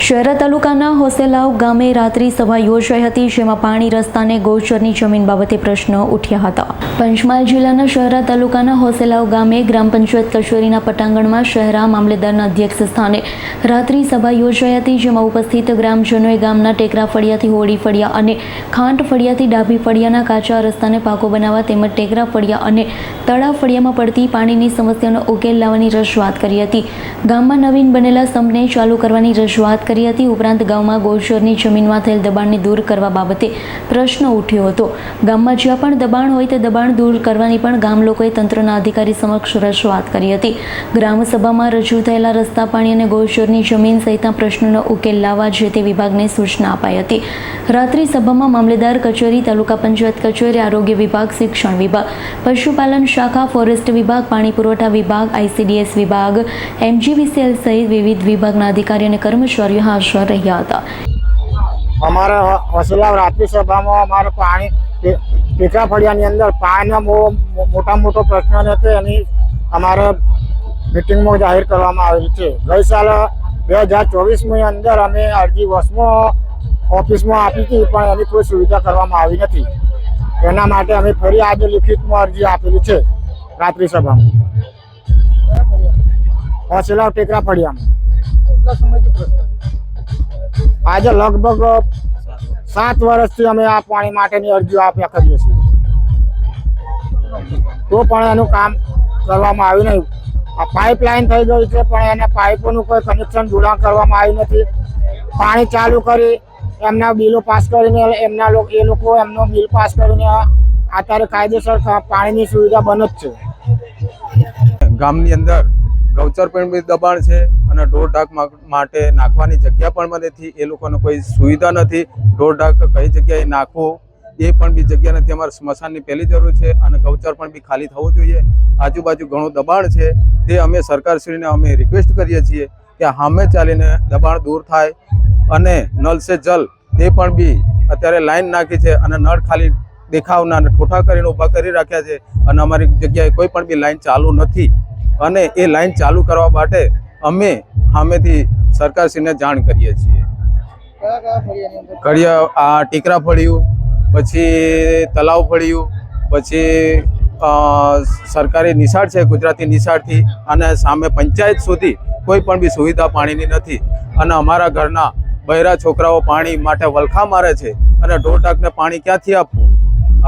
શહેરા તાલુકાના હોસેલાવ ગામે રાત્રિ સભા યોજાઈ હતી, જેમાં પાણી, રસ્તા અને ગૌચરની જમીન બાબતે પ્રશ્નો ઉઠ્યા હતા. પંચમહાલ જિલ્લાના શહેરા તાલુકાના હોસેલાવ ગામે ગ્રામ પંચાયત કચેરીના પટાંગણમાં શહેરા મામલેદારના અધ્યક્ષ સ્થાને રાત્રિ સભા યોજાઈ હતી, જેમાં ઉપસ્થિત ગ્રામજનોએ ગામના ટેકરા ફળિયાથી હોળી ફળિયા અને ખાંટ ફળિયાથી ડાભી ફળિયાના કાચા રસ્તાને પાકો બનાવવા તેમજ ટેકરા ફળિયા અને તળાવ ફળિયામાં પડતી પાણીની સમસ્યાનો ઉકેલ લાવવાની રજૂઆત કરી હતી. ગામમાં નવીન બનેલા સંપને ચાલુ કરવાની રજૂઆત કરી હતી. ઉપરાંત ગામમાં ગૌચરની જમીનમાં થયેલ દબાણને દૂર કરવા બાબતે પ્રશ્ન ઉઠ્યો હતો. ગામમાં જ્યાં પણ દબાણ હોય તે દબાણ દૂર કરવાની પણ ગામ લોકોએ તંત્રના અધિકારી સમક્ષ રજૂઆત કરી હતી. ગ્રામસભામાં રજૂ થયેલા રસ્તા, પાણી અને ગૌચરની જમીન સહિતના પ્રશ્નોનો ઉકેલ લાવવા જે તે વિભાગને સૂચના અપાઈ હતી. રાત્રિ સભામાં મામલેદાર કચેરી, તાલુકા પંચાયત કચેરી, આરોગ્ય વિભાગ, શિક્ષણ વિભાગ, પશુપાલન શાખા, ફોરેસ્ટ વિભાગ, પાણી પુરવઠા વિભાગ, ICDS વિભાગ, MGVCL સહિત વિવિધ વિભાગના અધિકારીઓ અને કર્મચારીઓ હાજર રહ્યા હતા. અમારે હોસેલાવ રાત્રિ સભામાં અમારે પાણી ટેકરા ફળિયાની અંદર પાણીનો મોટો પ્રશ્ન હતો, એની અમારે મિટિંગમાં જાહેર કરવામાં આવેલ છે. ગઈ સાલ 2024ની અંદર અમે અરજી ઓફિસમાં આપી હતી, પણ એની કોઈ સુવિધા કરવામાં આવી નથી. એના માટે અમે ફરી આજે લિખિતમાં અરજી આપેલી છે રાત્રિ સભામાં હોસેલાવ ટેકરા ફળિયામાં. આજે લગભગ 7 વર્ષથી અમે આ પાણી માટેની અરજીઓ આપ્યા કરીએ છીએ, તો પણ એનું કામ કરવામાં આવ્યું નહીં. આ પાઇપલાઇન થઈ ગઈ છે, પણ એને પાઇપોનું કોઈ કનેક્શન જોડાણ કરવામાં આવ્યું નથી. પાણી ચાલુ કરી એમના બિલો પાસ કરીને એ લોકો એમનો બિલ પાસ કરીને અત્યારે કાયદેસર પાણીની સુવિધા બને જ છે. ગામની અંદર ગૌચર પણ બી દબાણ છે અને ઢોર ઢાક માટે નાખવાની જગ્યા પણ નથી. એ લોકોને કોઈ સુવિધા નથી. ઢોર ઢાક કઈ જગ્યાએ નાખવું એ પણ બી જગ્યા નથી. અમારે સ્મશાનની પહેલી જરૂર છે અને ગૌચર પણ બી ખાલી થવું જોઈએ. આજુબાજુ ઘણું દબાણ છે, તે અમે સરકારશ્રીને અમે રિક્વેસ્ટ કરીએ છીએ કે સામે ચાલીને દબાણ દૂર થાય. અને નલ સે જલ તે પણ બી અત્યારે લાઈન નાખી છે અને નળ ખાલી દેખાવના ઠોઠા કરીને ઊભા કરી રાખ્યા છે અને અમારી જગ્યાએ કોઈ પણ બી લાઈન ચાલુ નથી. અને એ લાઈન ચાલુ કરવા માટે અમે સામેથી સરકારશ્રીને જાણ કરીએ છીએ. આ ટેકરા ફળિયું, પછી તલાવ ફળિયું, પછી સરકારી નિશાળ છે ગુજરાતી નિશાળથી, અને સામે પંચાયત સુધી કોઈ પણ બી સુવિધા પાણીની નથી. અને અમારા ઘરના બહેરા છોકરાઓ પાણી માટે વલખા મારે છે અને ઢોર ઢાકને પાણી ક્યાંથી આપવું?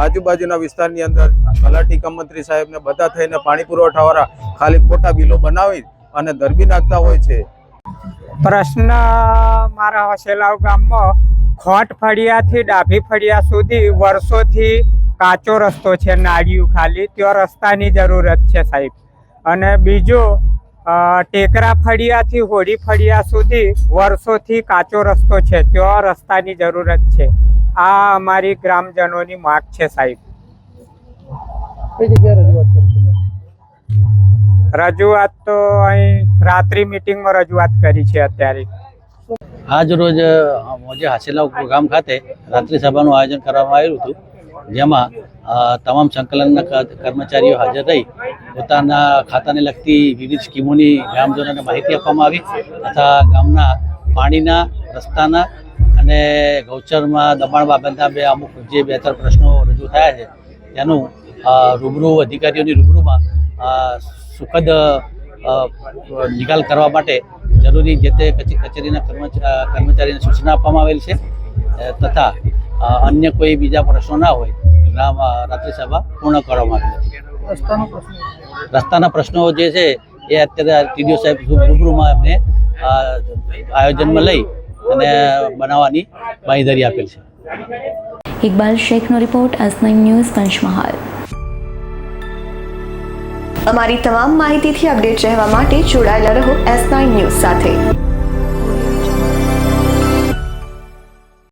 આજુબાજુના વિસ્તારની અંદર તલાટી કમ મંત્રી સાહેબને બધા થઈને પાણી પુરવઠાવાળા ખાલી ખોટા બિલો બનાવી અને દરબી નાખતા હોય છે. પ્રશ્ન મારા હોસેલાવ ગામમાં ખોટ ફળિયાથી ડાભી ફળિયા સુધી વર્ષોથી કાચો રસ્તો છે, નાળિયું ખાલી, ત્યાં રસ્તાની જરૂરત છે સાહેબ. અને બીજું ટેકરા ફળિયાથી હોળી ફળિયા સુધી વર્ષોથી કાચો રસ્તો છે, ત્યાં રસ્તાની જરૂરત છે. આ અમારી ગ્રામજનોની માંગ છે સાહેબ. રજૂઆત તો અહીં રાત્રિ મિટિંગમાં રજૂઆત કરી છે. અત્યારે આજ રોજ મોજે હાસેલાવ ગામ ખાતે રાત્રિ સભાનું આયોજન કરવામાં આવ્યું હતું, જેમાં તમામ સંકલનના કર્મચારીઓ હાજર રહી પોતાના ખાતાને લગતી વિવિધ સ્કીમોની ગ્રામજનોને માહિતી આપવામાં આવી તથા ગામના પાણીના, રસ્તાના અને ગૌચરમાં દબાણ બાબતના અમુક જે 2-3 પ્રશ્નો રજૂ થયા છે તેનું રૂબરૂ અધિકારીઓની રૂબરૂમાં સુખદ નિકાલ કરવા માટે જરૂરી જે તે કચેરીના કર્મચારીને સૂચના આપવામાં આવેલ છે તથા અન્ય કોઈ બીજા પ્રશ્નો ના હોય રાત્રિ સભા પૂર્ણ કરવામાં આવી હતી. રસ્તાના પ્રશ્નો જે છે એ અત્યારે TDO સાહેબ રૂબરૂમાં એમને આયોજનમાં લઈ અને બનાવવાની બાંયધરી આપેલ છે. ઇકબાલ શેખનો રિપોર્ટ, S9 ન્યૂઝ, પંચમહાલ. અમારી તમામ માહિતીથી અપડેટ રહેવા માટે જોડાયેલા રહો S9 ન્યૂઝ સાથે.